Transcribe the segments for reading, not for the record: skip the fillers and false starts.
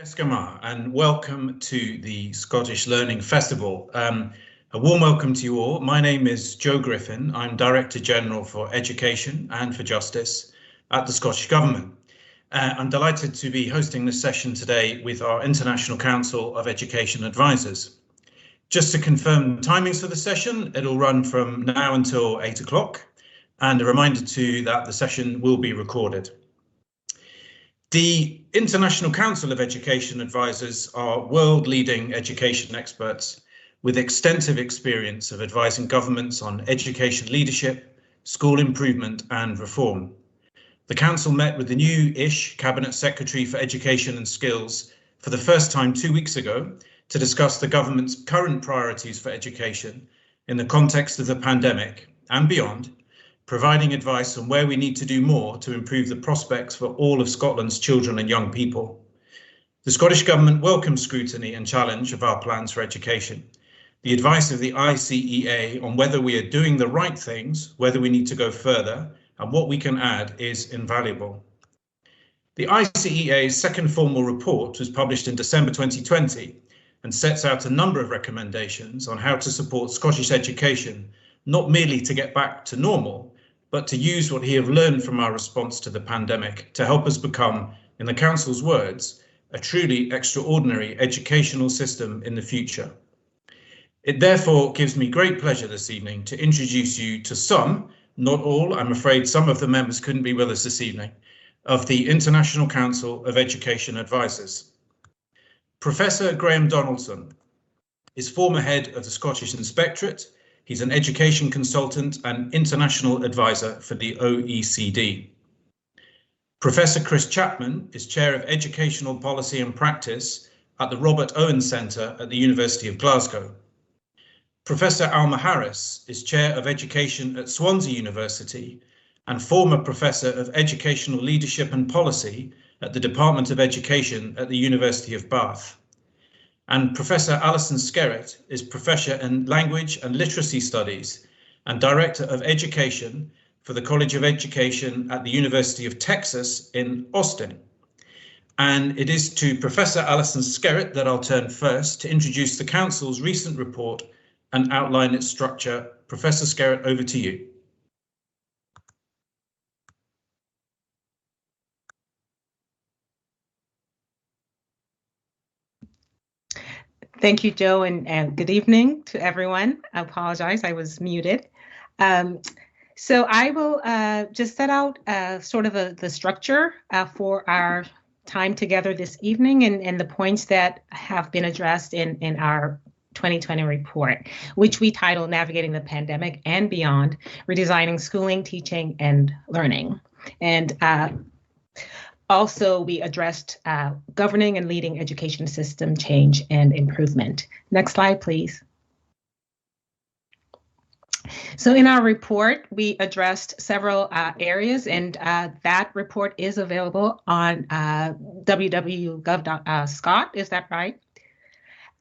Eskama, and welcome to the Scottish Learning Festival. A warm welcome to you all. My name is Joe Griffin. I'm Director General for Education and for Justice at the Scottish Government. I'm delighted to be hosting this session today with our International Council of Education Advisors. Just to confirm timings for the session, it'll run from now until 8 o'clock, and a reminder too that the session will be recorded. The International Council of Education Advisors are world-leading education experts with extensive experience of advising governments on education leadership, school improvement and reform. The Council met with the new-ish Cabinet Secretary for Education and Skills for the first time 2 weeks ago to discuss the government's current priorities for education in the context of the pandemic and beyond, providing advice on where we need to do more to improve the prospects for all of Scotland's children and young people. The Scottish Government welcomes scrutiny and challenge of our plans for education. The advice of the ICEA on whether we are doing the right things, whether we need to go further, and what we can add is invaluable. The ICEA's second formal report was published in December 2020 and sets out a number of recommendations on how to support Scottish education, not merely to get back to normal, but to use what we have learned from our response to the pandemic to help us become, in the Council's words, a truly extraordinary educational system in the future. It therefore gives me great pleasure this evening to introduce you to some, not all, I'm afraid some of the members couldn't be with us this evening, of the International Council of Education Advisors. Professor Graham Donaldson is former head of the Scottish Inspectorate. He's an education consultant and international advisor for the OECD. Professor Chris Chapman is chair of educational policy and practice at the Robert Owen Centre at the University of Glasgow. Professor Alma Harris is chair of education at Swansea University and former professor of educational leadership and policy at the Department of Education at the University of Bath. And Professor Alison Skerritt is Professor in Language and Literacy Studies and Director of Education for the College of Education at the University of Texas in Austin. And it is to Professor Alison Skerritt that I'll turn first to introduce the Council's recent report and outline its structure. Professor Skerritt, over to you. Thank you, Joe, and good evening to everyone. I apologize, I was muted. So I will just set out sort of the structure for our time together this evening and the points that have been addressed in our 2020 report, which we titled Navigating the Pandemic and Beyond, Redesigning Schooling, Teaching, and Learning. And also, we addressed governing and leading education system change and improvement. Next slide, please. So in our report, we addressed several areas, and that report is available on www.gov.scot, is that right?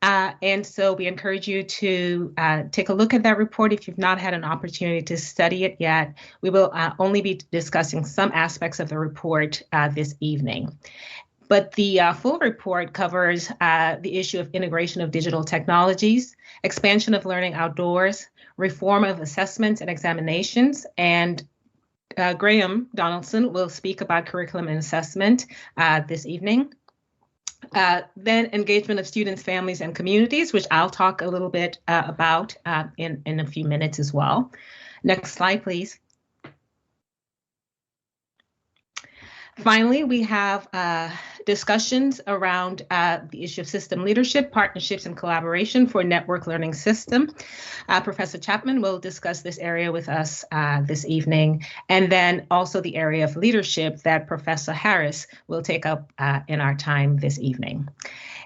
And so we encourage you to take a look at that report if you've not had an opportunity to study it yet. We will only be discussing some aspects of the report this evening. But the full report covers the issue of integration of digital technologies, expansion of learning outdoors, reform of assessments and examinations, and Graham Donaldson will speak about curriculum and assessment this evening. Then engagement of students, families, and communities, which I'll talk a little bit about in a few minutes as well. Next slide, please. Finally, we have discussions around the issue of system leadership, partnerships, and collaboration for network learning system. Professor Chapman will discuss this area with us this evening, and then also the area of leadership that Professor Harris will take up in our time this evening.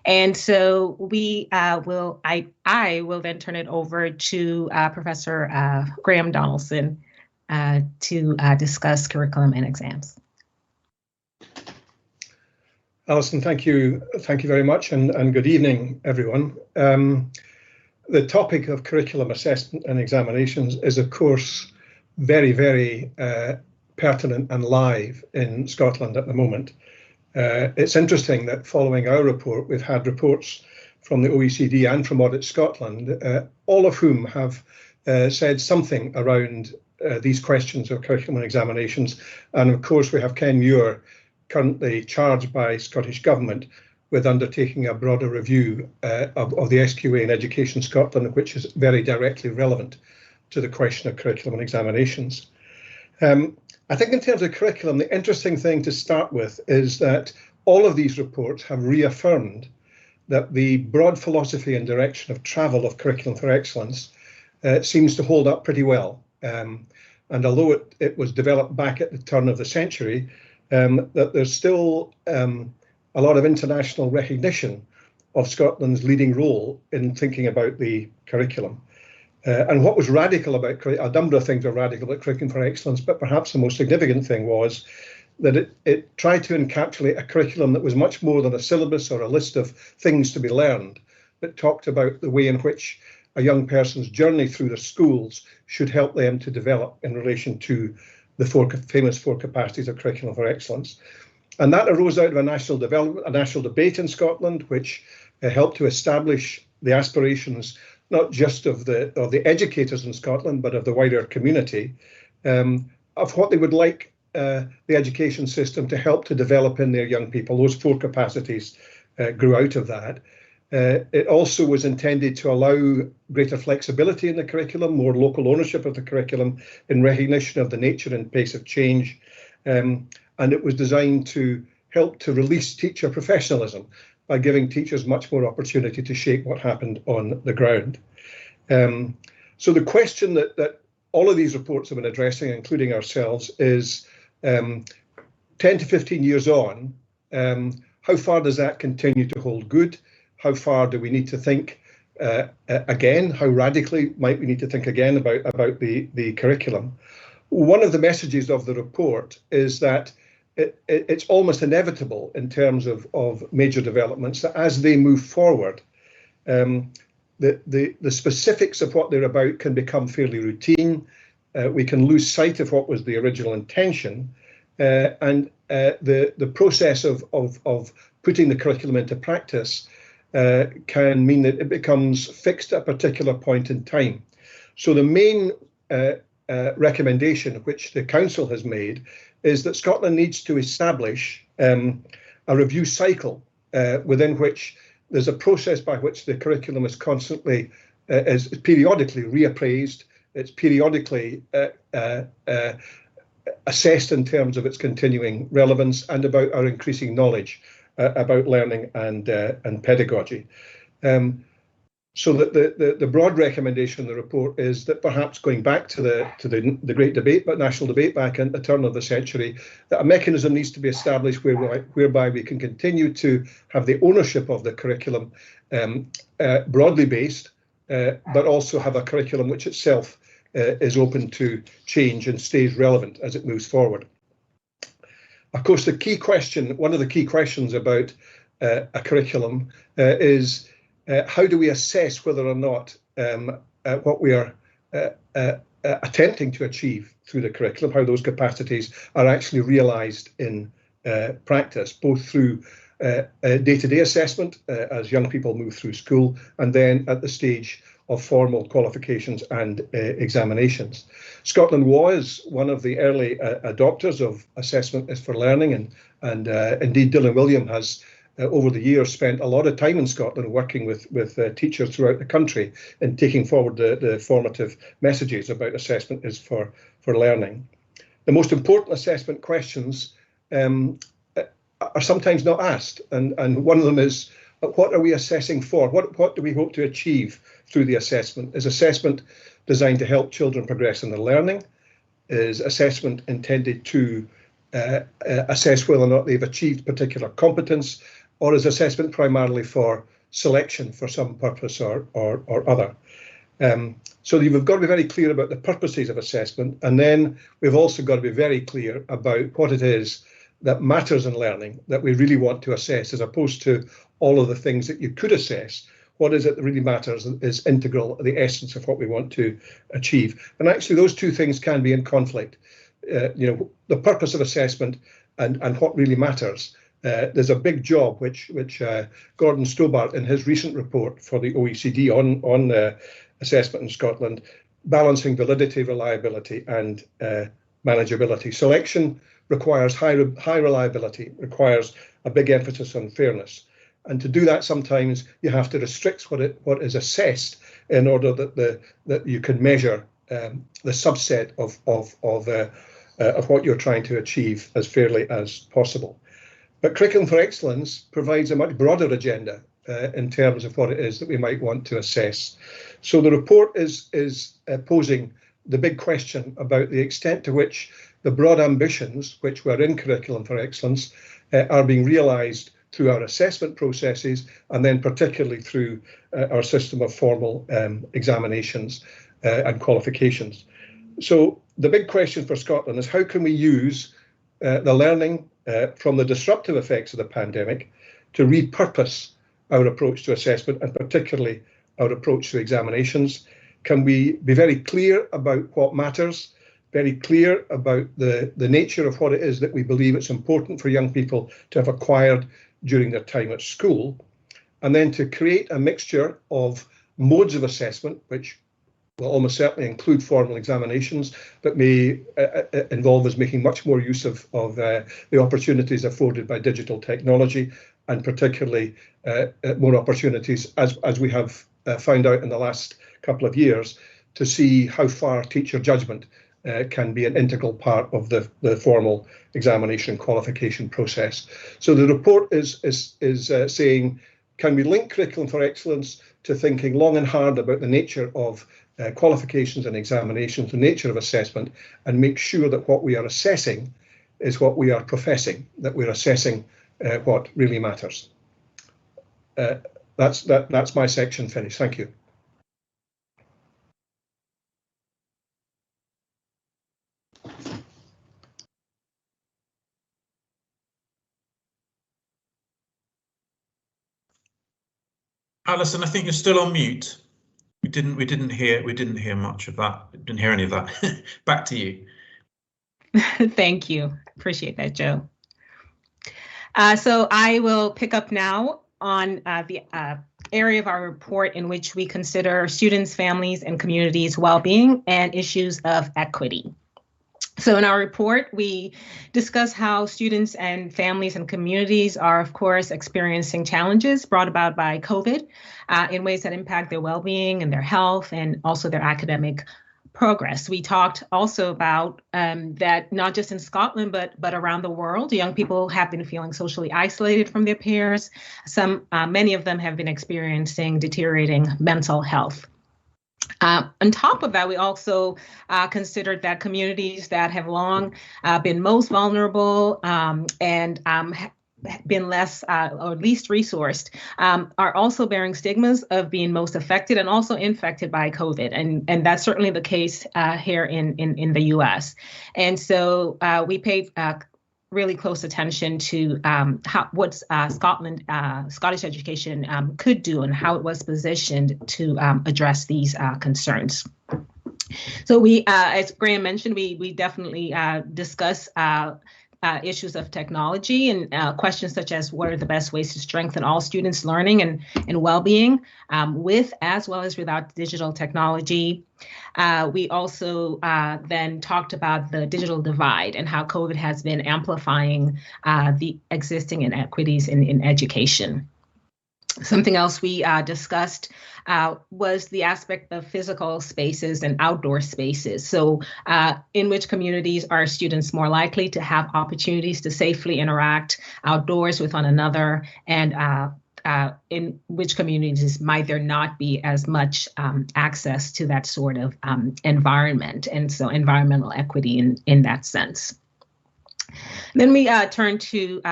And so we I will then turn it over to Professor Graham Donaldson to discuss curriculum and exams. Alison, thank you very much, and good evening, everyone. The topic of curriculum assessment and examinations is, of course, very, very pertinent and live in Scotland at the moment. It's interesting that following our report, we've had reports from the OECD and from Audit Scotland, all of whom have said something around these questions of curriculum and examinations. And of course, we have Ken Muir, currently charged by Scottish Government with undertaking a broader review of the SQA in Education Scotland, which is very directly relevant to the question of curriculum and examinations. I think in terms of curriculum, the interesting thing to start with is that all of these reports have reaffirmed that the broad philosophy and direction of travel of Curriculum for Excellence seems to hold up pretty well. And although it was developed back at the turn of the century, that there's still a lot of international recognition of Scotland's leading role in thinking about the curriculum. And what was radical about, a number of things were radical about Curriculum for Excellence, but perhaps the most significant thing was that it tried to encapsulate a curriculum that was much more than a syllabus or a list of things to be learned, but talked about the way in which a young person's journey through the schools should help them to develop in relation to the famous four capacities of Curriculum for Excellence. And that arose out of a national debate in Scotland, which helped to establish the aspirations not just of the educators in Scotland, but of the wider community, of what they would like the education system to help to develop in their young people. Those four capacities grew out of that. It also was intended to allow greater flexibility in the curriculum, more local ownership of the curriculum in recognition of the nature and pace of change. And it was designed to help to release teacher professionalism by giving teachers much more opportunity to shape what happened on the ground. So the question that all of these reports have been addressing, including ourselves, is 10 to 15 years on, how far does that continue to hold good? How far do we need to think again? How radically might we need to think again about the curriculum? One of the messages of the report is that it's almost inevitable in terms of major developments that as they move forward, the specifics of what they're about can become fairly routine. We can lose sight of what was the original intention, and the process of putting the curriculum into practice can mean that it becomes fixed at a particular point in time. So the main recommendation which the Council has made is that Scotland needs to establish a review cycle within which there's a process by which the curriculum is constantly, is periodically reappraised, it's periodically assessed in terms of its continuing relevance and about our increasing knowledge about learning and pedagogy. So that the broad recommendation in the report is that perhaps going back to the great debate, but national debate back at the turn of the century, that a mechanism needs to be established whereby we can continue to have the ownership of the curriculum broadly based, but also have a curriculum which itself is open to change and stays relevant as it moves forward. Of course, the key question, one of the key questions about a curriculum is how do we assess whether or not what we are attempting to achieve through the curriculum, how those capacities are actually realised in practice, both through day-to-day assessment as young people move through school, and then at the stage of formal qualifications and examinations. Scotland was one of the early adopters of assessment is for learning, and indeed Dylan William has over the years spent a lot of time in Scotland working with teachers throughout the country in taking forward the formative messages about assessment is for learning. The most important assessment questions are sometimes not asked, and one of them is, what are we assessing for? What do we hope to achieve through the assessment? Is assessment designed to help children progress in their learning? Is assessment intended to assess whether or not they've achieved particular competence? Or is assessment primarily for selection for some purpose or other? So we've got to be very clear about the purposes of assessment, and then we've also got to be very clear about what it is that matters in learning that we really want to assess, as opposed to all of the things that you could assess. What is it that really matters is integral, the essence of what we want to achieve. And actually those two things can be in conflict. The purpose of assessment and what really matters there's a big job which Gordon Stobart in his recent report for the OECD on assessment in Scotland, balancing validity, reliability and manageability. Selection requires high reliability, requires a big emphasis on fairness. And to do that, sometimes you have to restrict what is assessed in order that you can measure the subset of what you're trying to achieve as fairly as possible. But Curriculum for Excellence provides a much broader agenda in terms of what it is that we might want to assess. So the report is posing the big question about the extent to which the broad ambitions which were in Curriculum for Excellence are being realised through our assessment processes, and then particularly through our system of formal examinations and qualifications. So the big question for Scotland is how can we use the learning from the disruptive effects of the pandemic to repurpose our approach to assessment, and particularly our approach to examinations? Can we be very clear about what matters, very clear about the nature of what it is that we believe it's important for young people to have acquired during their time at school, and then to create a mixture of modes of assessment, which will almost certainly include formal examinations, but may involve us making much more use of the opportunities afforded by digital technology, and particularly more opportunities, as we have found out in the last couple of years, to see how far teacher judgment can be an integral part of the formal examination qualification process. So the report is saying, can we link Curriculum for Excellence to thinking long and hard about the nature of qualifications and examinations, the nature of assessment, and make sure that what we are assessing is what we are professing, that we're assessing what really matters. That's my section finished. Thank you. Alison, I think you're still on mute. We didn't hear much of that. We didn't hear any of that. Back to you. Thank you. Appreciate that, Joe. So I will pick up now on the area of our report in which we consider students, families, and communities' well-being and issues of equity. So in our report, we discuss how students and families and communities are, of course, experiencing challenges brought about by COVID in ways that impact their well-being and their health and also their academic progress. We talked also about that not just in Scotland, but around the world, young people have been feeling socially isolated from their peers. Many of them have been experiencing deteriorating mental health. On top of that, we also considered that communities that have long been most vulnerable and been less or least resourced are also bearing stigmas of being most affected and also infected by COVID. And that's certainly the case here in the US. And so we paid really close attention to what Scottish education could do and how it was positioned to address these concerns. So we, as Graham mentioned, we definitely discuss issues of technology and questions such as what are the best ways to strengthen all students' learning and well-being with as well as without digital technology. We also then talked about the digital divide and how COVID has been amplifying the existing inequities in education. Something else we discussed was the aspect of physical spaces and outdoor spaces. So in which communities are students more likely to have opportunities to safely interact outdoors with one another, and in which communities might there not be as much access to that sort of environment, and so environmental equity in that sense. Then we turn to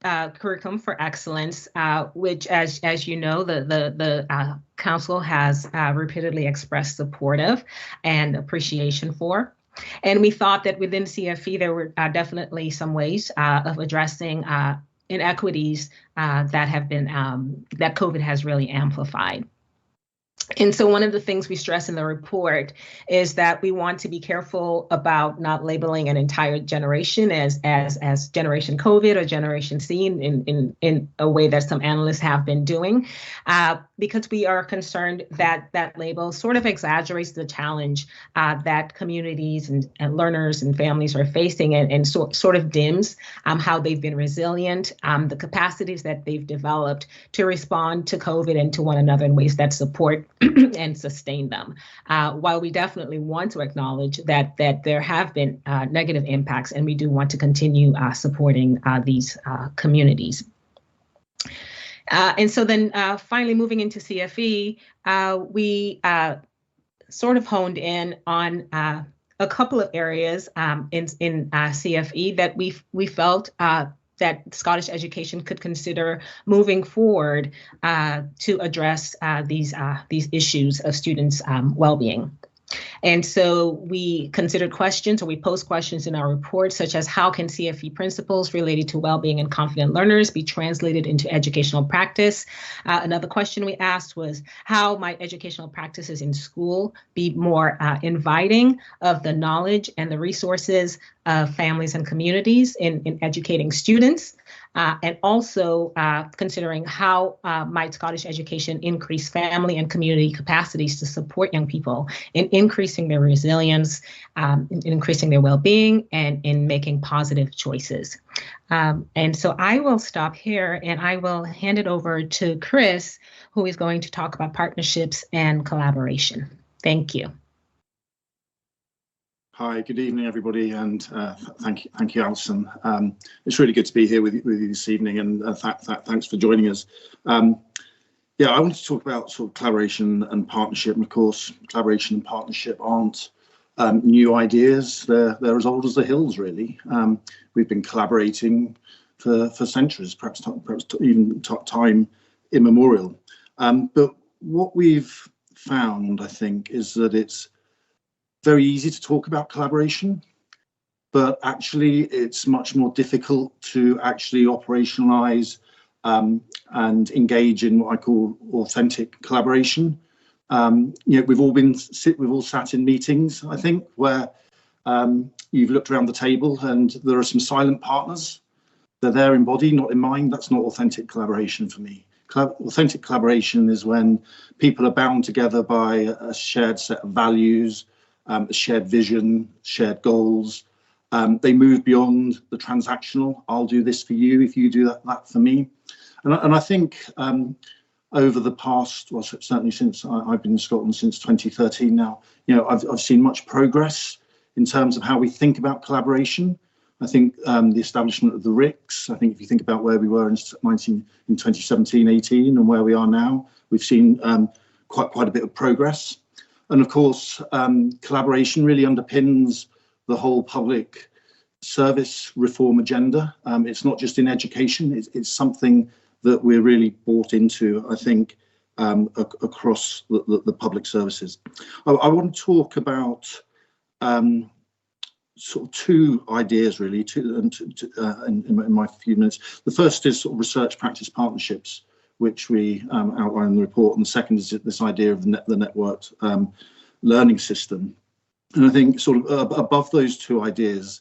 Curriculum for Excellence, which, as you know, the Council has repeatedly expressed support of and appreciation for. And we thought that within CFE there were definitely some ways of addressing inequities that have been that COVID has really amplified. And so one of the things we stress in the report is that we want to be careful about not labeling an entire generation as Generation COVID or Generation C in a way that some analysts have been doing, because we are concerned that that label sort of exaggerates the challenge that communities and learners and families are facing, and sort of dims how they've been resilient, the capacities that they've developed to respond to COVID and to one another in ways that support and sustain them. While we definitely want to acknowledge that there have been negative impacts, and we do want to continue supporting these communities. And so then finally moving into CFE, we sort of honed in on a couple of areas in CFE that we felt that Scottish education could consider moving forward to address these issues of students' well-being. And so we considered questions, or we posed questions in our report, such as how can CFE principles related to well-being and confident learners be translated into educational practice? Another question we asked was, how might educational practices in school be more inviting of the knowledge and the resources of families and communities in educating students? And also considering how might Scottish education increase family and community capacities to support young people in increasing their resilience, in increasing their well-being, and in making positive choices. And so I will stop here, and I will hand it over to Chris, who is going to talk about partnerships and collaboration. Thank you. Hi, good evening, everybody, and thank you, Alison. It's really good to be here with you this evening, and thanks for joining us. Yeah, I wanted to talk about sort of collaboration and partnership, and of course, collaboration and partnership aren't new ideas. They're as old as the hills, really. We've been collaborating for centuries, perhaps even time immemorial. But what we've found, I think, is that it's very easy to talk about collaboration, but actually it's much more difficult to actually operationalize and engage in what I call authentic collaboration. You know, we've all sat in meetings, I think, where you've looked around the table and there are some silent partners. They're there in body, not in mind. That's not authentic collaboration for me. Authentic collaboration is when people are bound together by a shared set of values, a shared vision, shared goals. They move beyond the transactional. I'll do this for you if you do that for me. And I think over the past, well, certainly since I've been in Scotland since 2013 now, you know, I've seen much progress in terms of how we think about collaboration. I think the establishment of the RICS, I think if you think about where we were in 2017-18 and where we are now, we've seen quite a bit of progress. And of course, collaboration really underpins the whole public service reform agenda. It's not just in education, it's something that we're really bought into, I think, across the public services. I want to talk about sort of two ideas really in my few minutes. The first is sort of research practice partnerships, which we outline in the report, and the second is this idea of the networked learning system. And I think sort of above those two ideas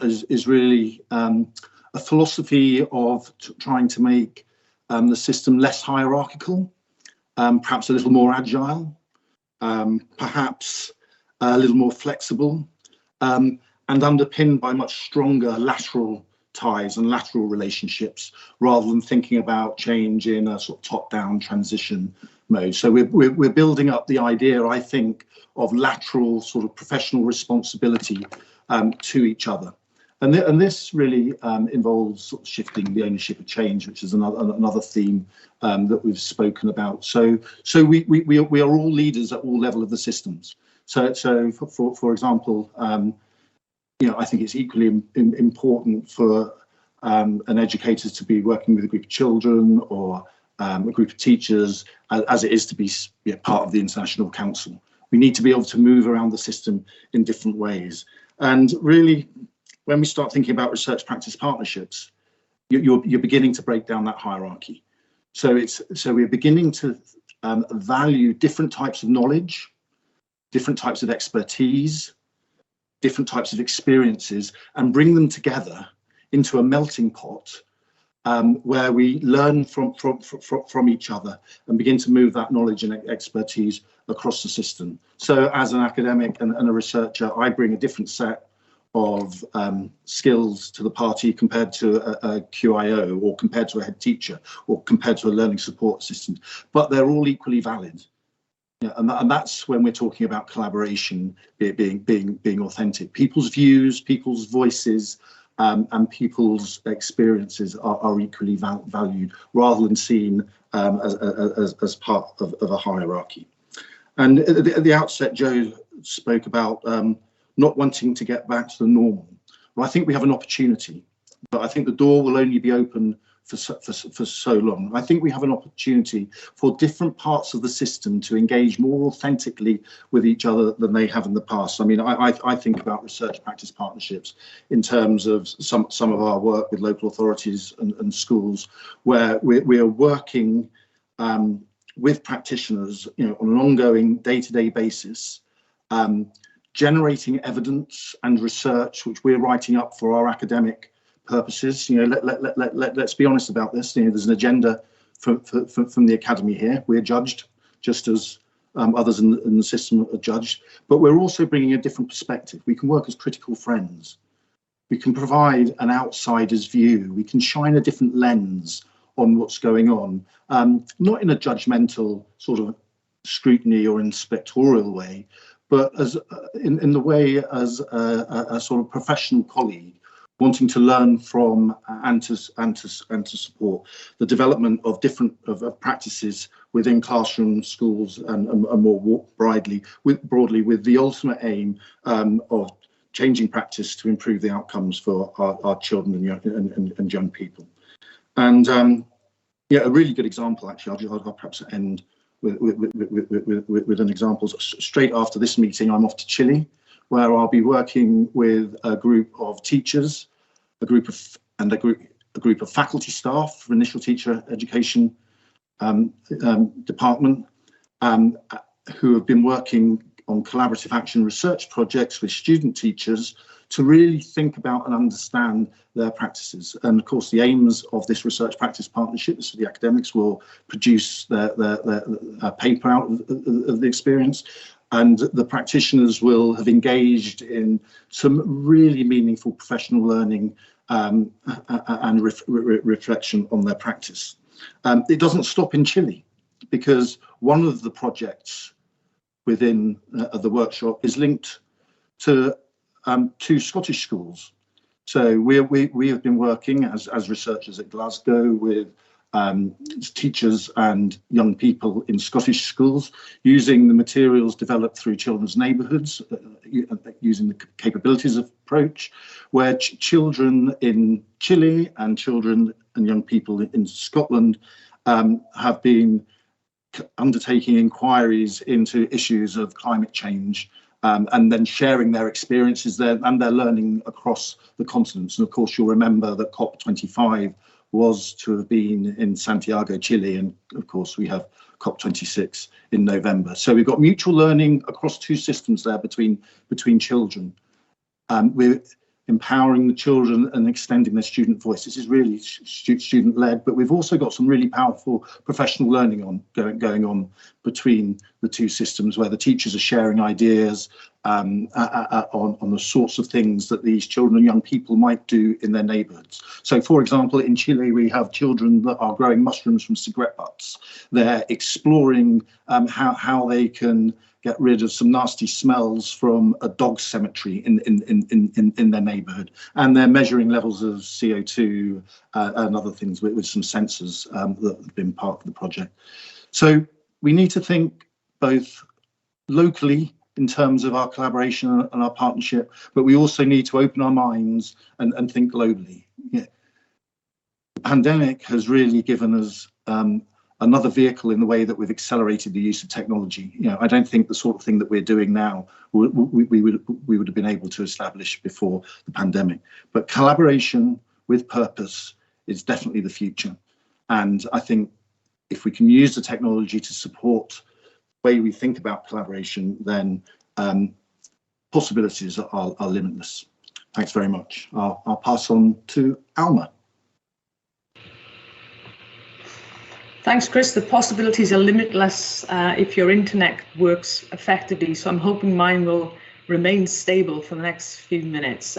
is really a philosophy of trying to make the system less hierarchical, perhaps a little more agile, perhaps a little more flexible, and underpinned by much stronger lateral ties and lateral relationships, rather than thinking about change in a sort of top-down transition mode. So we're building up the idea, I think, of lateral sort of professional responsibility to each other. And this really involves sort of shifting the ownership of change, which is another theme that we've spoken about. So we are all leaders at all levels of the systems. So for example, you know, I think it's equally important for an educator to be working with a group of children or a group of teachers as it is to be part of the International Council. We need to be able to move around the system in different ways. And really, when we start thinking about research practice partnerships, you're beginning to break down that hierarchy. So we're beginning to value different types of knowledge, different types of expertise, different types of experiences, and bring them together into a melting pot where we learn from each other and begin to move that knowledge and expertise across the system. So as an academic and a researcher, I bring a different set of skills to the party compared to a QIO, or compared to a head teacher, or compared to a learning support assistant, but they're all equally valid. Yeah, and that's when we're talking about collaboration being authentic. People's views, people's voices, and people's experiences are equally valued, rather than seen as part of a hierarchy. And at the outset, Joe spoke about not wanting to get back to the normal. Well, I think we have an opportunity, but I think the door will only be open for so long. I think we have an opportunity for different parts of the system to engage more authentically with each other than they have in the past. I mean, I think about research practice partnerships in terms of some of our work with local authorities and schools, where we are working with practitioners, on an ongoing day-to-day basis, generating evidence and research which we're writing up for our academic purposes. Let's be honest about this. There's an agenda from the academy here. We're judged just as others in the system are judged, but we're also bringing a different perspective. We can work as critical friends. We can provide an outsider's view. We can shine a different lens on what's going on, not in a judgmental sort of scrutiny or inspectorial way, but as in the way as a sort of professional colleague, wanting to learn from and to support the development of different practices within classroom, schools, and more broadly with the ultimate aim of changing practice to improve the outcomes for our children and young people. And yeah, a really good example, actually, I'll perhaps end with an example. Straight after this meeting, I'm off to Chile, where I'll be working with a group of teachers, a group of faculty staff for initial teacher education department, who have been working on collaborative action research projects with student teachers to really think about and understand their practices. And of course, the aims of this research practice partnership is so the academics will produce their paper out of the experience, and the practitioners will have engaged in some really meaningful professional learning and reflection on their practice. It doesn't stop in Chile, because one of the projects within the workshop is linked to 2 Scottish schools. So we have been working as researchers at Glasgow with teachers and young people in Scottish schools, using the materials developed through Children's Neighbourhoods, using the capabilities approach, where children in Chile and children and young people in Scotland have been undertaking inquiries into issues of climate change, and then sharing their experiences there and their learning across the continents. And of course, you'll remember that COP25 was to have been in Santiago, Chile, and of course we have COP26 in November. So we've got mutual learning across 2 systems there between children. We're empowering the children and extending their student voice. This is really student-led, but we've also got some really powerful professional learning going on between the 2 systems, where the teachers are sharing ideas on the sorts of things that these children and young people might do in their neighbourhoods. So, for example, in Chile, we have children that are growing mushrooms from cigarette butts. They're exploring how they can get rid of some nasty smells from a dog cemetery in their neighbourhood, and they're measuring levels of CO2 and other things with some sensors that have been part of the project. So we need to think both locally in terms of our collaboration and our partnership, but we also need to open our minds and think globally. Yeah. The pandemic has really given us another vehicle in the way that we've accelerated the use of technology. I don't think the sort of thing that we're doing now we would have been able to establish before the pandemic. But collaboration with purpose is definitely the future, and I think if we can use the technology to support the way we think about collaboration, then possibilities are limitless. Thanks very much. I'll pass on to Alma. Thanks, Chris. The possibilities are limitless if your internet works effectively. So I'm hoping mine will remain stable for the next few minutes.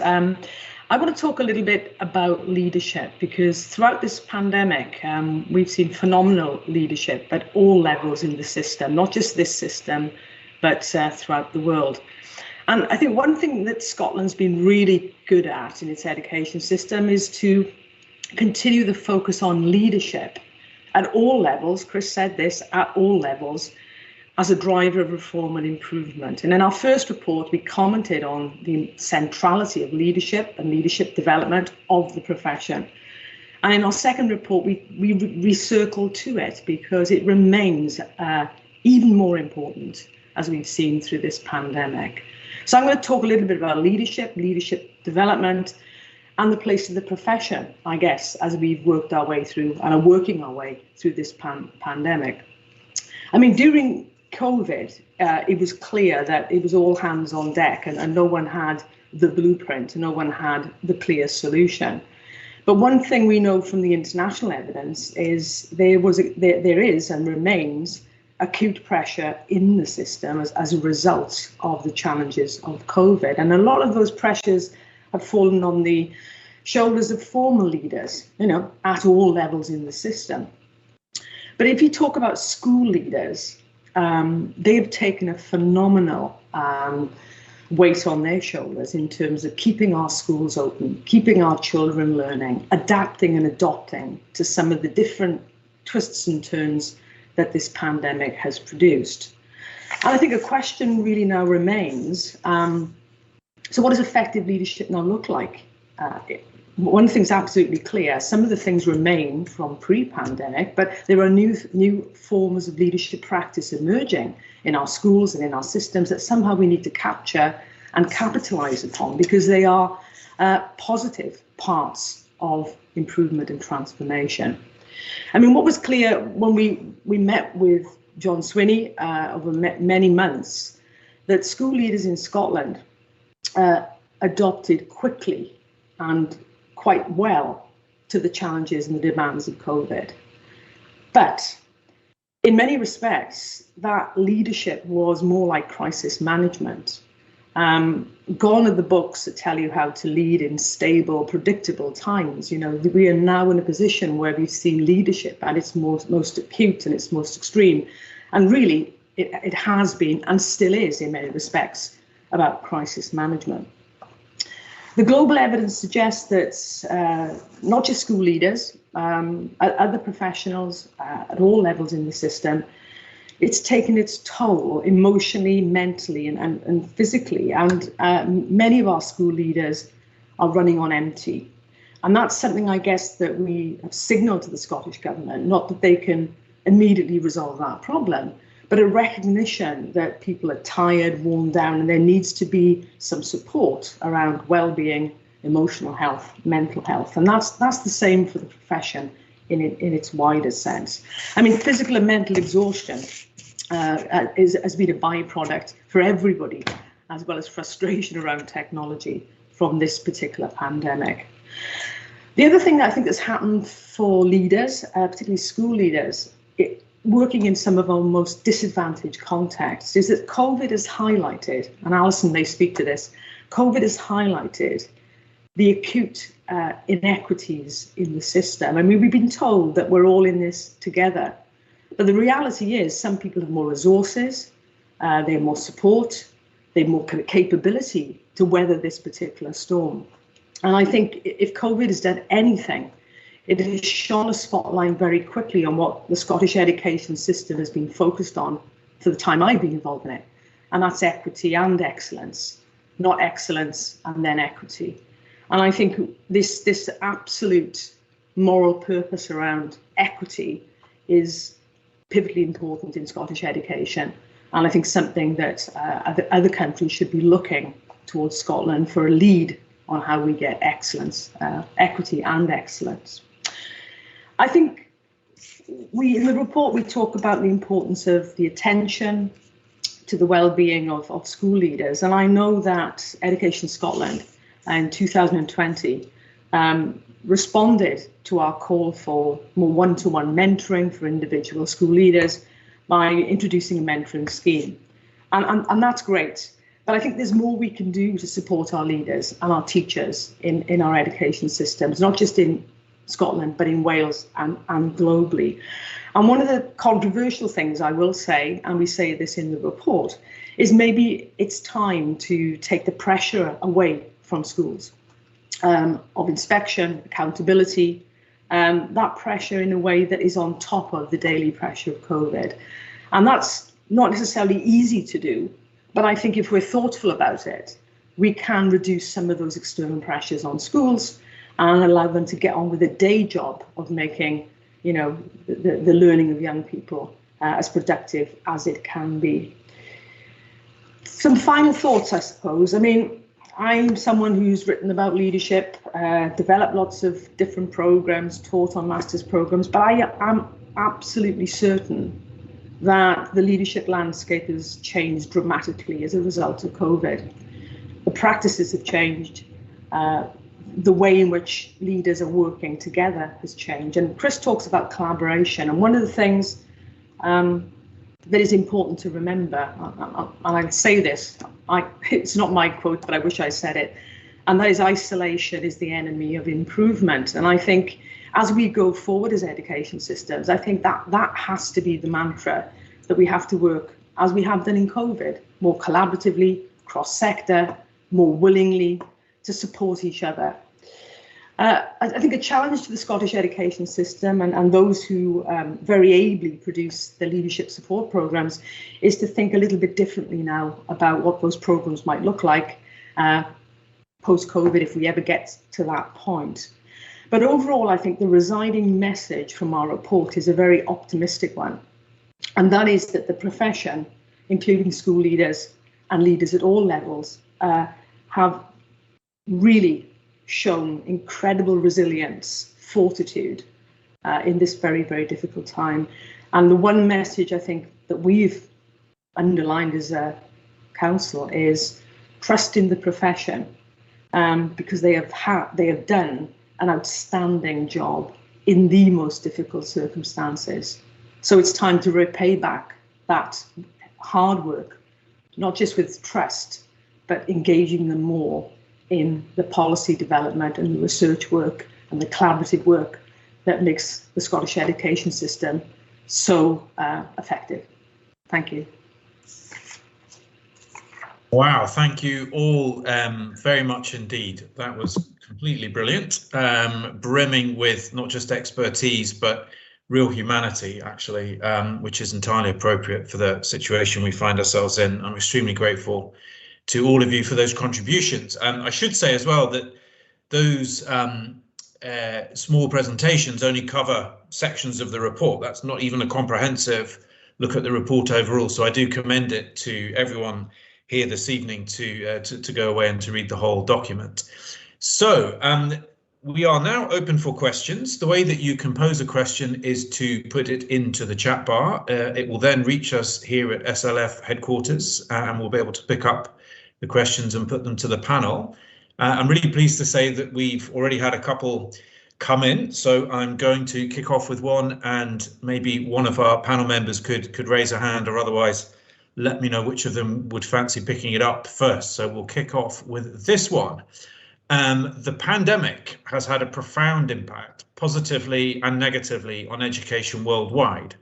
I want to talk a little bit about leadership, because throughout this pandemic, we've seen phenomenal leadership at all levels in the system, not just this system, but throughout the world. And I think one thing that Scotland's been really good at in its education system is to continue the focus on leadership at all levels. Chris said this, at all levels, as a driver of reform and improvement. And in our first report, we commented on the centrality of leadership and leadership development of the profession. And in our second report, we recircled to it because it remains even more important as we've seen through this pandemic. So I'm going to talk a little bit about leadership development, and the place of the profession, I guess, as we've worked our way through and are working our way through this pandemic. I mean, during COVID, it was clear that it was all hands on deck, and no one had the blueprint, no one had the clear solution. But one thing we know from the international evidence is there is and remains acute pressure in the system as a result of the challenges of COVID. And a lot of those pressures have fallen on the shoulders of former leaders, at all levels in the system. But if you talk about school leaders, they have taken a phenomenal weight on their shoulders in terms of keeping our schools open, keeping our children learning, adapting and adopting to some of the different twists and turns that this pandemic has produced. And I think a question really now remains, so what does effective leadership now look like? One thing's absolutely clear, some of the things remain from pre-pandemic, but there are new forms of leadership practice emerging in our schools and in our systems that somehow we need to capture and capitalise upon, because they are positive parts of improvement and transformation. I mean, what was clear when we met with John Swinney over many months, that school leaders in Scotland adopted quickly and quite well to the challenges and the demands of COVID. But in many respects, that leadership was more like crisis management. Gone are the books that tell you how to lead in stable, predictable times. We are now in a position where we've seen leadership at its most acute and its most extreme. And really, it has been and still is in many respects about crisis management. The global evidence suggests that not just school leaders, other professionals at all levels in the system, it's taken its toll emotionally, mentally, and physically. And many of our school leaders are running on empty. And that's something, I guess, that we have signalled to the Scottish Government, not that they can immediately resolve that problem, but a recognition that people are tired, worn down, and there needs to be some support around well-being, emotional health, mental health. And that's the same for the profession in its wider sense. I mean, physical and mental exhaustion has been a byproduct for everybody, as well as frustration around technology from this particular pandemic. The other thing that I think has happened for leaders, particularly school leaders, working in some of our most disadvantaged contexts, is that COVID has highlighted, and Alison may speak to this, COVID has highlighted the acute inequities in the system. I mean, we've been told that we're all in this together, but the reality is some people have more resources, they have more support, they have more capability to weather this particular storm. And I think if COVID has done anything, it has shone a spotlight very quickly on what the Scottish education system has been focused on for the time I've been involved in it, and that's equity and excellence, not excellence and then equity. And I think this absolute moral purpose around equity is pivotally important in Scottish education, and I think something that other countries should be looking towards Scotland for a lead on how we get excellence, equity and excellence. I think in the report, we talk about the importance of the attention to the well-being of school leaders. And I know that Education Scotland in 2020 responded to our call for more one-to-one mentoring for individual school leaders by introducing a mentoring scheme. And that's great. But I think there's more we can do to support our leaders and our teachers in our education systems, not just in Scotland, but in Wales and globally. And one of the controversial things I will say, and we say this in the report, is maybe it's time to take the pressure away from schools of inspection, accountability, that pressure in a way that is on top of the daily pressure of COVID. And that's not necessarily easy to do, but I think if we're thoughtful about it, we can reduce some of those external pressures on schools and allow them to get on with the day job of making, you know, the learning of young people as productive as it can be. Some final thoughts, I suppose. I mean, I'm someone who's written about leadership, developed lots of different programs, taught on master's programs, but I am absolutely certain that the leadership landscape has changed dramatically as a result of COVID. The practices have changed. The way in which leaders are working together has changed. And Chris talks about collaboration. And one of the things that is important to remember, and I say this, it's not my quote, but I wish I said it, and that is isolation is the enemy of improvement. And I think as we go forward as education systems, I think that has to be the mantra, that we have to work, as we have done in COVID, more collaboratively, cross-sector, more willingly, to support each other. I think a challenge to the Scottish education system and those who very ably produce the leadership support programmes is to think a little bit differently now about what those programmes might look like post-COVID, if we ever get to that point. But overall, I think the residing message from our report is a very optimistic one, and that is that the profession, including school leaders and leaders at all levels, have really shown incredible resilience, fortitude in this very, very difficult time. And the one message I think that we've underlined as a council is trust in the profession, because they have done an outstanding job in the most difficult circumstances. So it's time to repay back that hard work, not just with trust, but engaging them more in the policy development and the research work and the collaborative work that makes the Scottish education system so effective. Thank you. Wow, thank you all very much indeed. That was completely brilliant, brimming with not just expertise, but real humanity, actually, which is entirely appropriate for the situation we find ourselves in. I'm extremely grateful to all of you for those contributions. I should say as well that those small presentations only cover sections of the report. That's not even a comprehensive look at the report overall. So I do commend it to everyone here this evening to go away and to read the whole document. So we are now open for questions. The way that you can pose a question is to put it into the chat bar. It will then reach us here at SLF headquarters, and we'll be able to pick up the questions and put them to the panel. I'm really pleased to say that we've already had a couple come in, so I'm going to kick off with one, and maybe one of our panel members could raise a hand, or otherwise let me know which of them would fancy picking it up first. So we'll kick off with this one. The pandemic has had a profound impact, positively and negatively, on education worldwide.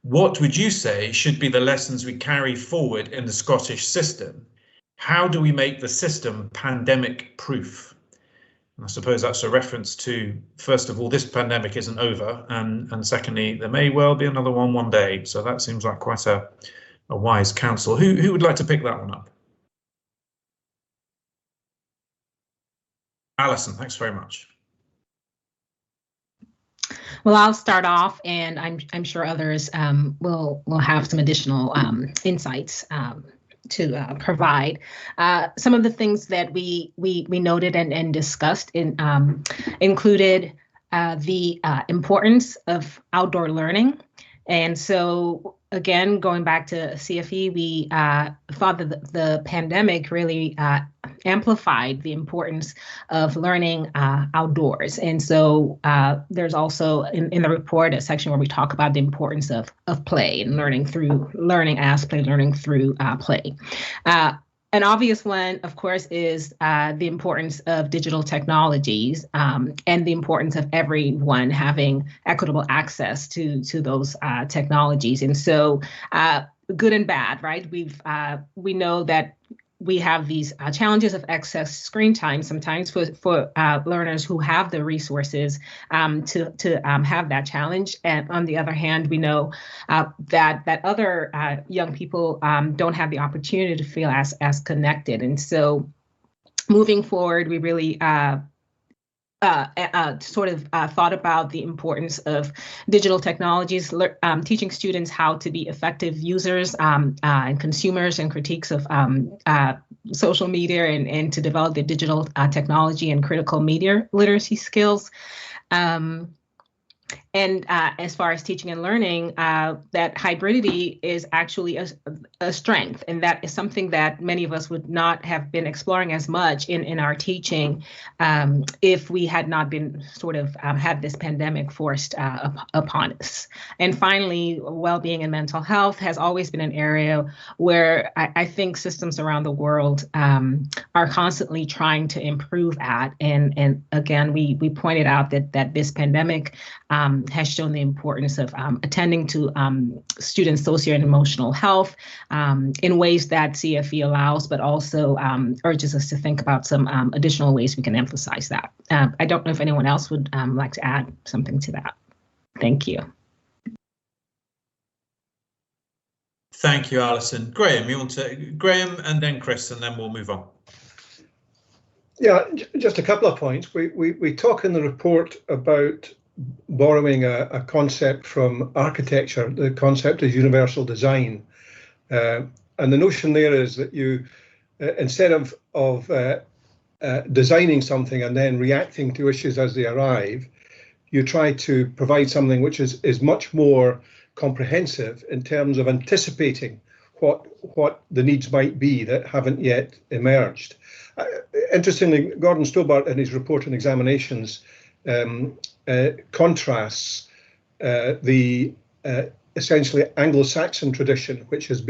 What would you say should be the lessons we carry forward in the Scottish system? How do we make the system pandemic proof? And I suppose that's a reference to, first of all, this pandemic isn't over, and secondly, there may well be another one day. So that seems like quite a wise counsel. Who would like to pick that one up? Alison, thanks very much. Well, I'll start off, and I'm sure others will have some additional insights to provide. Some of the things that we noted and discussed included the importance of outdoor learning. And so, again, going back to CFE, we thought that the pandemic really amplified the importance of learning outdoors. And so there's also in the report a section where we talk about the importance of play and learning as play, learning through play. An obvious one, of course, is the importance of digital technologies and the importance of everyone having equitable access to those technologies. And so good and bad, right? We know that we have these challenges of excess screen time sometimes for learners who have the resources to have that challenge. And on the other hand, we know that other young people don't have the opportunity to feel as connected. And so moving forward, we really thought about the importance of digital technologies, teaching students how to be effective users and consumers and critiques of social media and to develop the digital technology and critical media literacy skills. And as far as teaching and learning, that hybridity is actually a strength. And that is something that many of us would not have been exploring as much in our teaching if we had not been had this pandemic forced upon us. And finally, well-being and mental health has always been an area where I think systems around the world are constantly trying to improve at. And again, we pointed out that this pandemic has shown the importance of attending to students' socio and emotional health in ways that CFE allows, but also urges us to think about some additional ways we can emphasize that. I don't know if anyone else would like to add something to that. Thank you. Thank you, Alison. Graham, Graham and then Chris, and then we'll move on. Yeah, just a couple of points. We talk in the report about borrowing a concept from architecture. The concept is universal design, and the notion there is that you, instead of designing something and then reacting to issues as they arrive, you try to provide something which is much more comprehensive in terms of anticipating what the needs might be that haven't yet emerged. Interestingly, Gordon Stobart in his report on examinations contrasts the essentially Anglo-Saxon tradition, which is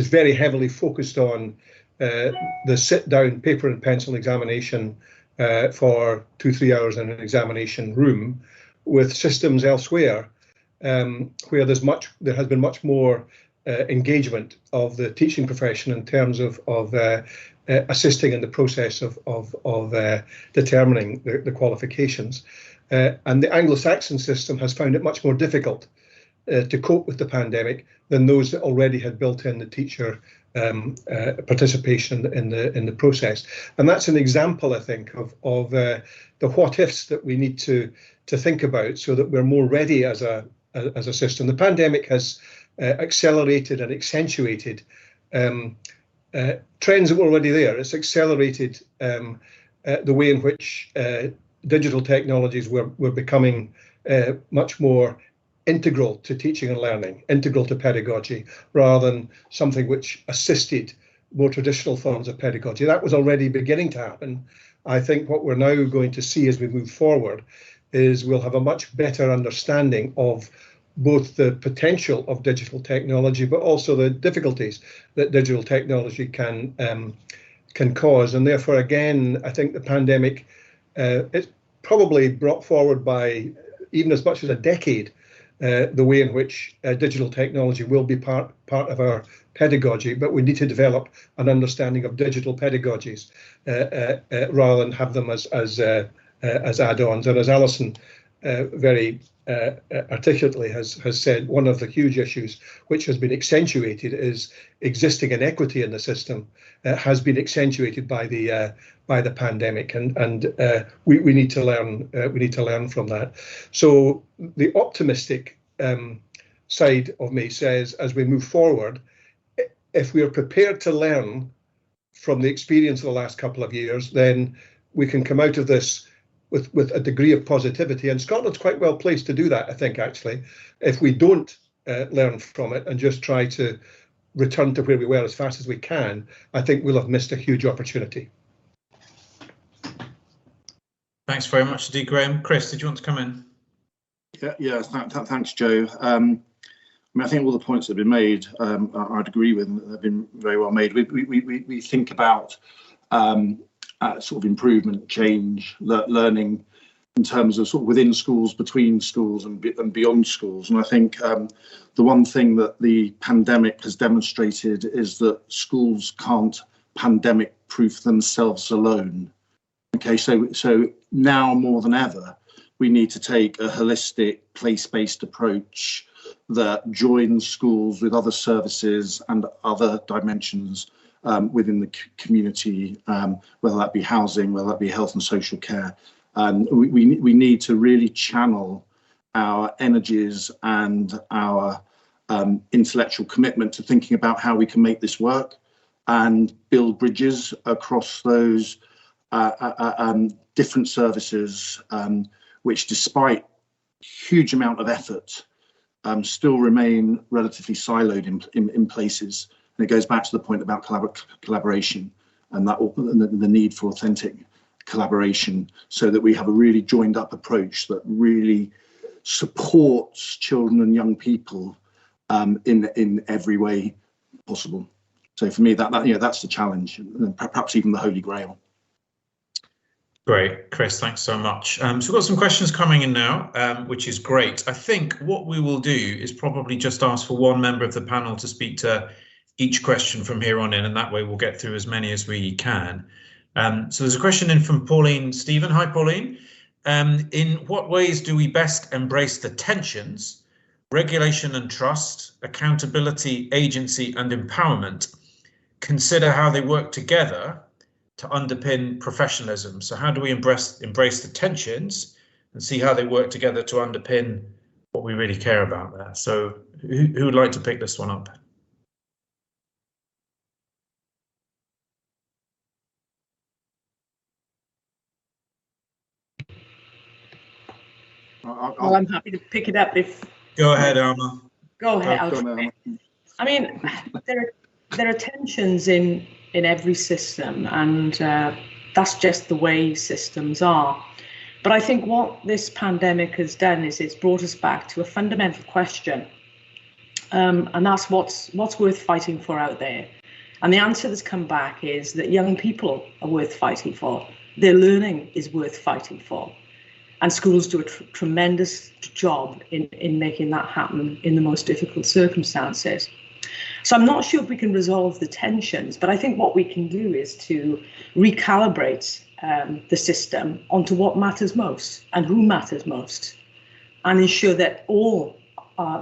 very heavily focused on the sit-down paper and pencil examination for 2-3 hours in an examination room, with systems elsewhere where there has been much more engagement of the teaching profession in terms of assisting in the process of determining the qualifications. And the Anglo-Saxon system has found it much more difficult to cope with the pandemic than those that already had built in the teacher participation in the process. And that's an example, I think, of the what ifs that we need to think about so that we're more ready as a system. The pandemic has accelerated and accentuated trends that were already there. It's accelerated the way in which digital technologies were becoming much more integral to teaching and learning, integral to pedagogy, rather than something which assisted more traditional forms of pedagogy. That was already beginning to happen. I think what we're now going to see as we move forward is we'll have a much better understanding of both the potential of digital technology, but also the difficulties that digital technology can cause. And therefore, again, I think the pandemic it's probably brought forward by even as much as a decade the way in which digital technology will be part of our pedagogy, but we need to develop an understanding of digital pedagogies rather than have them as add-ons. And as Alison very articulately has said, one of the huge issues which has been accentuated is existing inequity in the system has been accentuated by the pandemic, and we need to learn from that. So the optimistic side of me says, as we move forward, if we are prepared to learn from the experience of the last couple of years, then we can come out of this with a degree of positivity. And Scotland's quite well placed to do that, I think, actually. If we don't learn from it and just try to return to where we were as fast as we can, I think we'll have missed a huge opportunity. Thanks very much indeed, Graham. Chris, did you want to come in? Yeah, thanks, Joe. I mean, I think all the points that have been made, I'd agree with. They've been very well made. We think about sort of improvement, change, learning in terms of sort of within schools, between schools, and beyond schools. And I think the one thing that the pandemic has demonstrated is that schools can't pandemic-proof themselves alone. Okay, so now more than ever, we need to take a holistic, place-based approach that joins schools with other services and other dimensions within the community, whether that be housing, whether that be health and social care. We need to really channel our energies and our intellectual commitment to thinking about how we can make this work and build bridges across those different services, which, despite huge amount of effort, still remain relatively siloed in places. And it goes back to the point about collaboration and the need for authentic collaboration, so that we have a really joined up approach that really supports children and young people in every way possible. So for me, that's the challenge, and perhaps even the Holy Grail. Great, Chris, thanks so much. So we've got some questions coming in now, which is great. I think what we will do is probably just ask for one member of the panel to speak to each question from here on in, and that way we'll get through as many as we can. So there's a question in from Pauline Stephen. Hi, Pauline. In what ways do we best embrace the tensions, regulation and trust, accountability, agency and empowerment, consider how they work together to underpin professionalism? So how do we embrace the tensions and see how they work together to underpin what we really care about there? So who would like to pick this one up? Well, I'm happy to pick it up if. Go ahead, Alma. Go ahead. I mean, there are tensions in every system, and that's just the way systems are. But I think what this pandemic has done is it's brought us back to a fundamental question, and that's what's worth fighting for out there. And the answer that's come back is that young people are worth fighting for. Their learning is worth fighting for. And schools do a tremendous job in making that happen in the most difficult circumstances. So I'm not sure if we can resolve the tensions, but I think what we can do is to recalibrate the system onto what matters most and who matters most, and ensure that all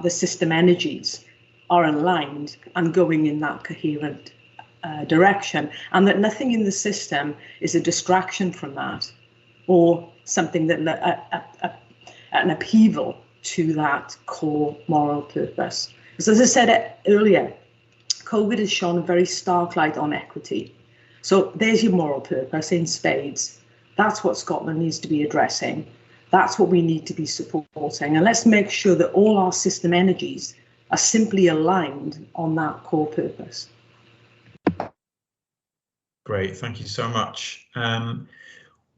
the system energies are aligned and going in that coherent direction, and that nothing in the system is a distraction from that, or something that an upheaval to that core moral purpose. Because as I said earlier, COVID has shone a very stark light on equity. So there's your moral purpose in spades. That's what Scotland needs to be addressing. That's what we need to be supporting. And let's make sure that all our system energies are simply aligned on that core purpose. Great, thank you so much.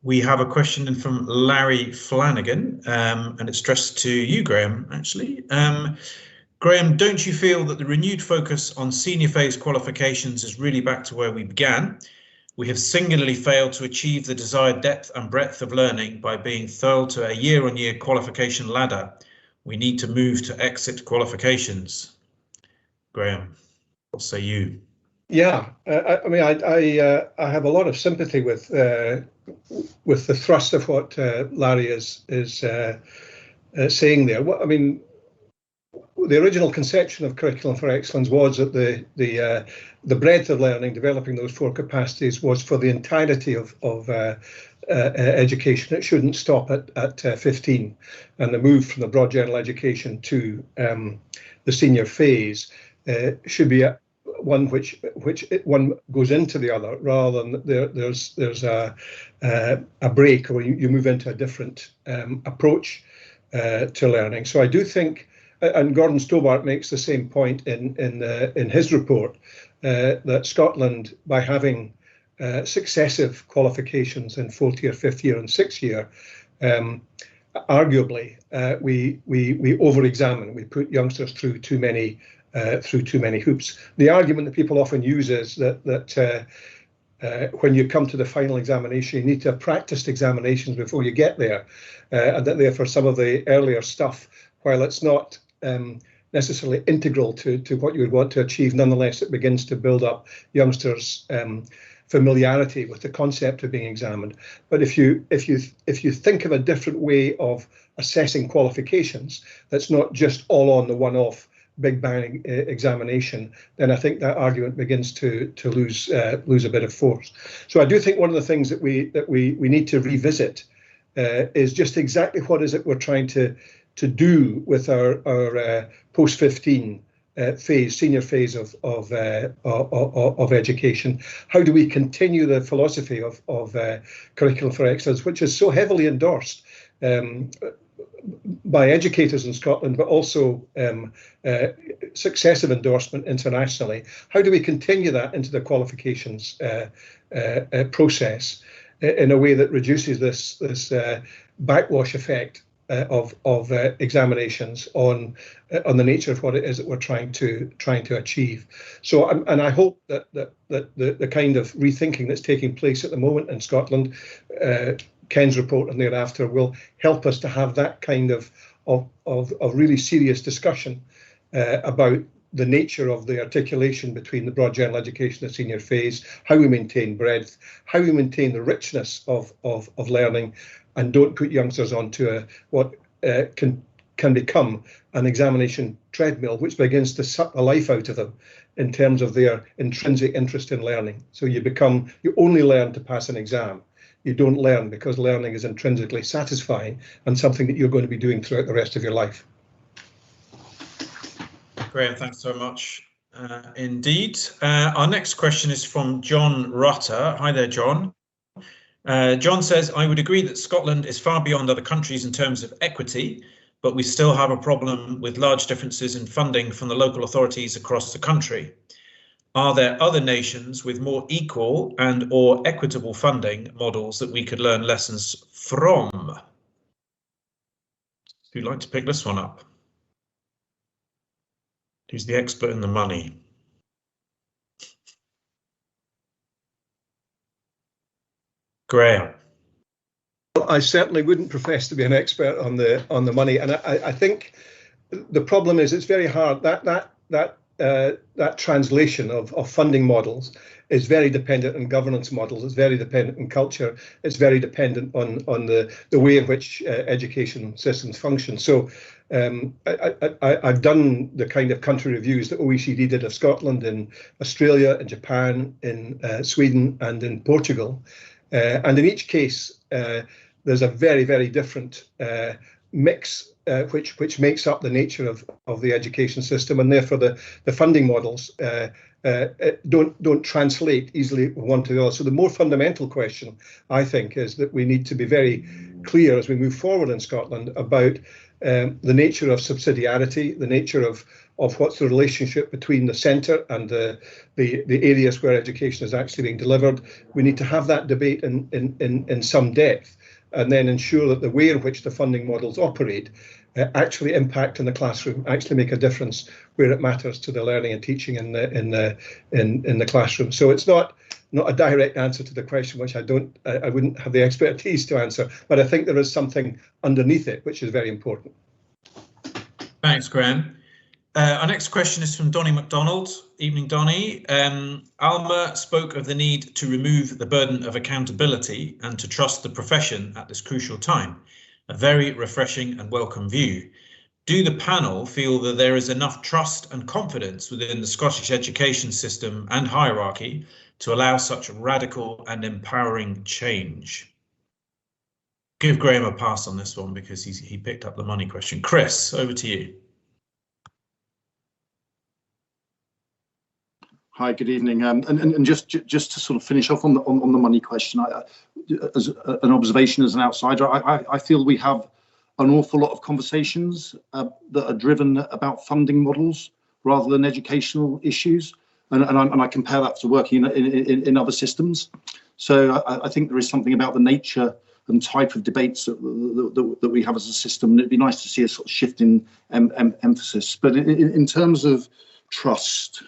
We have a question in from Larry Flanagan, and it's addressed to you, Graham, actually. Graham, don't you feel that the renewed focus on senior phase qualifications is really back to where we began? We have singularly failed to achieve the desired depth and breadth of learning by being thrown to a year-on-year qualification ladder. We need to move to exit qualifications. Graham, what say you? Yeah, I mean, I have a lot of sympathy with the thrust of what Larry is saying there. I mean, the original conception of Curriculum for Excellence was that the breadth of learning, developing those 4 capacities, was for the entirety of education. It shouldn't stop at 15, and the move from the broad general education to the senior phase should be one which one goes into the other, rather than there's a break, or you move into a different approach to learning. So I do think, and Gordon Stobart makes the same point in his report, that Scotland, by having successive qualifications in 4th year, 5th year, and 6th year, arguably we over-examine. We put youngsters through too many hoops. The argument that people often use is that when you come to the final examination, you need to have practiced examinations before you get there, and that therefore some of the earlier stuff, while it's not necessarily integral to what you would want to achieve, nonetheless it begins to build up youngsters' familiarity with the concept of being examined. But if you think of a different way of assessing qualifications, that's not just all on the one-off big bang examination, then I think that argument begins to lose a bit of force. So I do think one of the things that we need to revisit is just exactly what is it we're trying to do with our post-15 phase, senior phase of education. How do we continue the philosophy of curriculum for excellence, which is so heavily endorsed by educators in Scotland, but also successive endorsement internationally? How do we continue that into the qualifications process in a way that reduces this backwash effect of examinations on the nature of what it is that we're trying to achieve? So, and I hope that the kind of rethinking that's taking place at the moment in Scotland, Ken's report and thereafter, will help us to have that kind of really serious discussion about the nature of the articulation between the broad general education and senior phase, how we maintain breadth, how we maintain the richness of learning, and don't put youngsters onto what can become an examination treadmill, which begins to suck the life out of them in terms of their intrinsic interest in learning. So you only learn to pass an exam. You don't learn because learning is intrinsically satisfying and something that you're going to be doing throughout the rest of your life. Graham, thanks so much indeed. Our next question is from John Rutter. Hi there, John. John says, I would agree that Scotland is far beyond other countries in terms of equity, but we still have a problem with large differences in funding from the local authorities across the country. Are there other nations with more equal and or equitable funding models that we could learn lessons from? Who'd like to pick this one up? Who's the expert in the money? Graham. I certainly wouldn't profess to be an expert on the money, and I think the problem is it's very hard. That translation of funding models is very dependent on governance models. It's very dependent on culture. It's very dependent on the way in which education systems function. So I've done the kind of country reviews that OECD did of Scotland, in Australia, in Japan, in Sweden, and in Portugal. And in each case, there's a very, very different mix which makes up the nature of the education system, and therefore the funding models don't translate easily one to the other. So the more fundamental question, I think, is that we need to be very clear as we move forward in Scotland about the nature of subsidiarity, the nature of what's the relationship between the centre and the areas where education is actually being delivered. We need to have that debate in some depth, and then ensure that the way in which the funding models operate actually impact in the classroom, actually make a difference where it matters to the learning and teaching in the classroom. So it's not a direct answer to the question, which I wouldn't have the expertise to answer, but I think there is something underneath it which is very important. Thanks, Graham. Our next question is from Donnie MacDonald. Evening, Donnie. Alma spoke of the need to remove the burden of accountability and to trust the profession at this crucial time. A very refreshing and welcome view. Do the panel feel that there is enough trust and confidence within the Scottish education system and hierarchy to allow such radical and empowering change? Give Graham a pass on this one because he picked up the money question. Chris, over to you. Hi, good evening. And just to sort of finish off on the money question, as an observation as an outsider, I feel we have an awful lot of conversations that are driven about funding models rather than educational issues, and I compare that to working in other systems. So I think there is something about the nature and type of debates that we have as a system. It'd be nice to see a sort of shift in emphasis. But in terms of trust,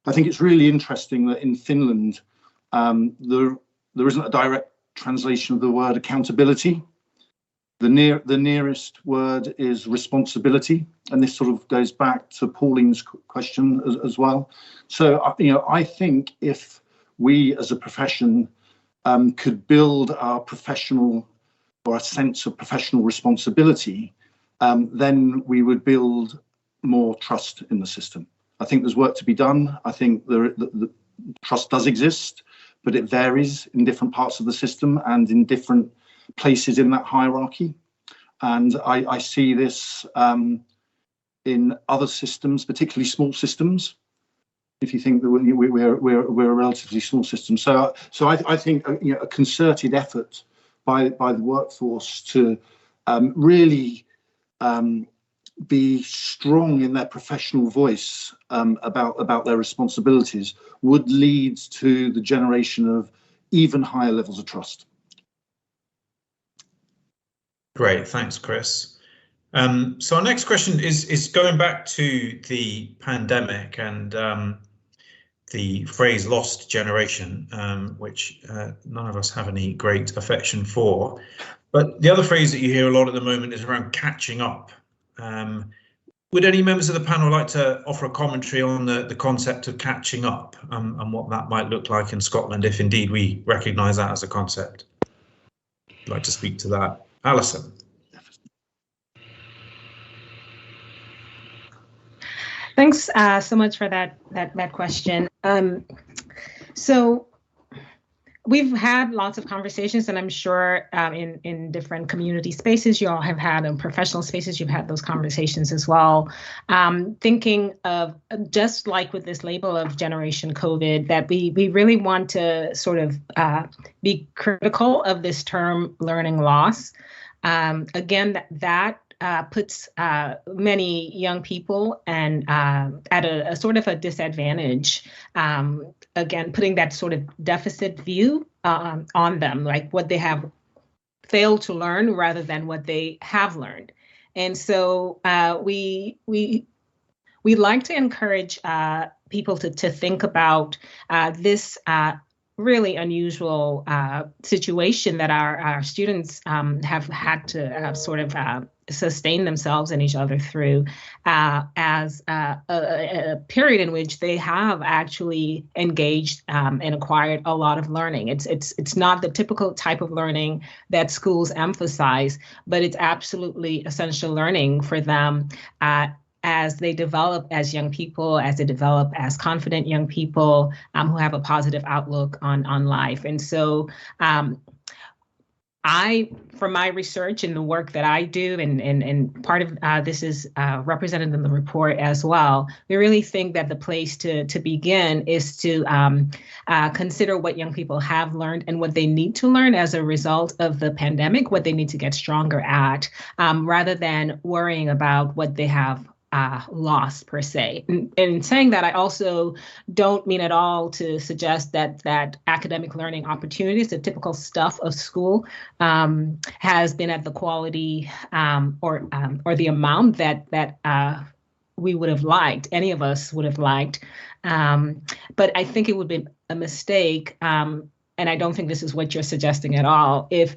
I think it's really interesting that in Finland, there isn't a direct translation of the word accountability. The nearest word is responsibility, and this sort of goes back to Pauline's question as well. So, I think if we as a profession could build our professional or a sense of professional responsibility, then we would build more trust in the system. I think there's work to be done. I think the trust does exist, but it varies in different parts of the system and in different places in that hierarchy. And I see this in other systems, particularly small systems. If you think that we're a relatively small system, so I think a concerted effort by the workforce to really be strong in their professional voice about their responsibilities would lead to the generation of even higher levels of trust. Great, thanks, Chris. So our next question is going back to the pandemic and the phrase lost generation, which none of us have any great affection for. But the other phrase that you hear a lot at the moment is around catching up. Would any members of the panel like to offer a commentary on the concept of catching up and what that might look like in Scotland, if indeed we recognise that as a concept? I'd like to speak to that. Alison. Thanks so much for that question. So we've had lots of conversations, and I'm sure in different community spaces you all have had, in professional spaces you've had those conversations as well. Thinking of, just like with this label of Generation COVID, that we really want to sort of be critical of this term learning loss. Again, that puts many young people and at a sort of a disadvantage. Again, putting that sort of deficit view on them, like what they have failed to learn rather than what they have learned. And so we like to encourage people to think about this really unusual situation that our students have had to sort of sustain themselves and each other through as a period in which they have actually engaged and acquired a lot of learning. It's not the typical type of learning that schools emphasize, but it's absolutely essential learning for them as they develop as young people, as they develop as confident young people who have a positive outlook on life. And so from my research and the work that I do, and part of this is represented in the report as well, we really think that the place to begin is to consider what young people have learned and what they need to learn as a result of the pandemic, what they need to get stronger at, rather than worrying about what they have lost per se. And in saying that, I also don't mean at all to suggest that academic learning opportunities, the typical stuff of school, has been at the quality or the amount that we would have liked, any of us would have liked. But I think it would be a mistake, and I don't think this is what you're suggesting at all, if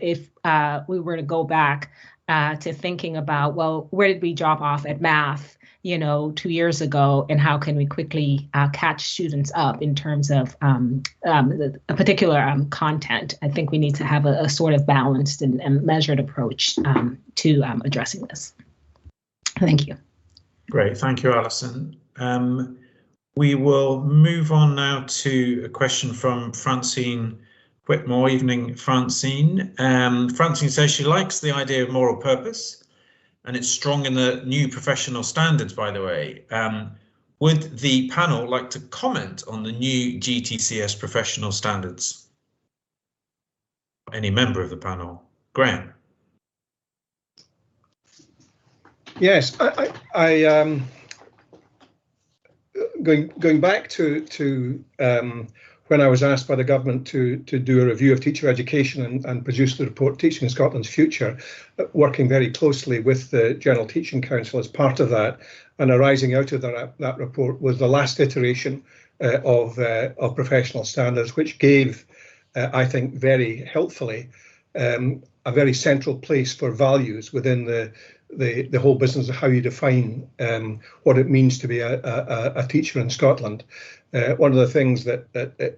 we were to go back to thinking about, well, where did we drop off at math 2 years ago, and how can we quickly catch students up in terms of a particular content? I think we need to have a sort of balanced and measured approach to addressing this. Thank you. Great, thank you, Alison. We will move on now to a question from Francine Whitmore. Evening, Francine. Francine says she likes the idea of moral purpose, and it's strong in the new professional standards, by the way. Would the panel like to comment on the new GTCS professional standards? Any member of the panel? Graham? Yes, going back to when I was asked by the government to do a review of teacher education and produce the report Teaching in Scotland's Future, working very closely with the General Teaching Council as part of that, and arising out of that report was the last iteration of professional standards, which gave, I think, very helpfully, a very central place for values within the whole business of how you define what it means to be a teacher in Scotland. One of the things that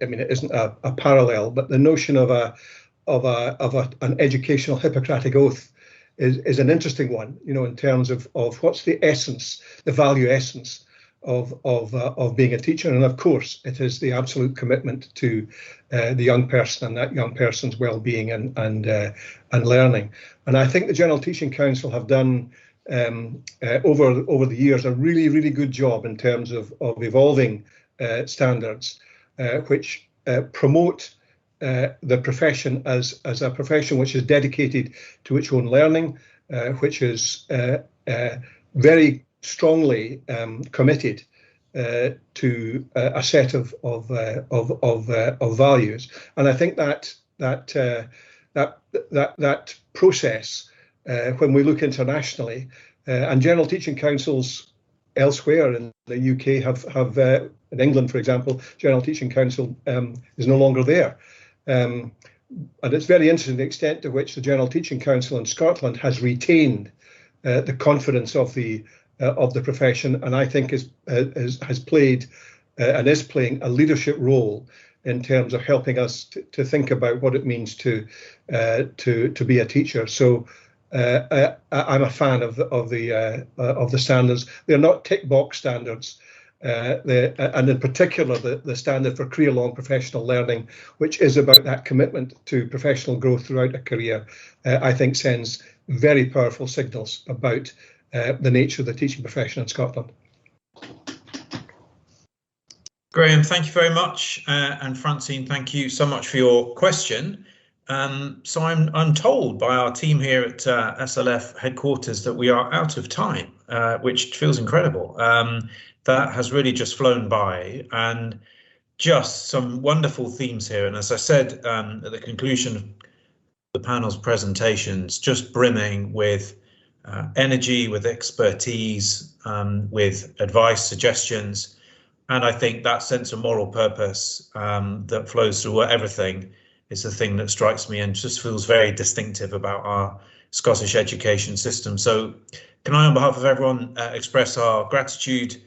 I mean, it isn't a parallel, but the notion of an educational Hippocratic oath is an interesting one, you know, in terms of what's the essence, the value essence of being a teacher. And of course, it is the absolute commitment to the young person and that young person's well-being and learning. And I think the General Teaching Council have done over the years a really good job in terms of evolving standards which promote the profession as a profession which is dedicated to its own learning, which is very strongly committed to a set of values. And I think that process, when we look internationally, and General Teaching Councils elsewhere in the UK have in England, for example, General Teaching Council is no longer there. And it's very interesting the extent to which the General Teaching Council in Scotland has retained the confidence of the profession, and I think has played and is playing a leadership role in terms of helping us to think about what it means to be a teacher. So I'm a fan of the standards. They're not tick box standards. And in particular, the standard for career-long professional learning, which is about that commitment to professional growth throughout a career, I think sends very powerful signals about the nature of the teaching profession in Scotland. Graham, thank you very much, and Francine, thank you so much for your question. So I'm told by our team here at SLF headquarters that we are out of time, which feels incredible. That has really just flown by, and just some wonderful themes here. And as I said at the conclusion of the panel's presentations, just brimming with energy, with expertise, with advice, suggestions. And I think that sense of moral purpose that flows through everything is the thing that strikes me and just feels very distinctive about our Scottish education system. So can I, on behalf of everyone, express our gratitude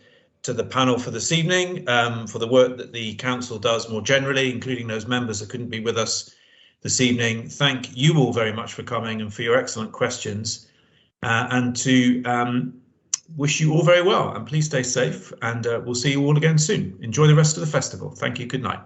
to the panel for this evening, for the work that the council does more generally, including those members that couldn't be with us this evening. Thank you all very much for coming and for your excellent questions, and to wish you all very well, and please stay safe, and we'll see you all again soon. Enjoy the rest of the festival. Thank you. Good night.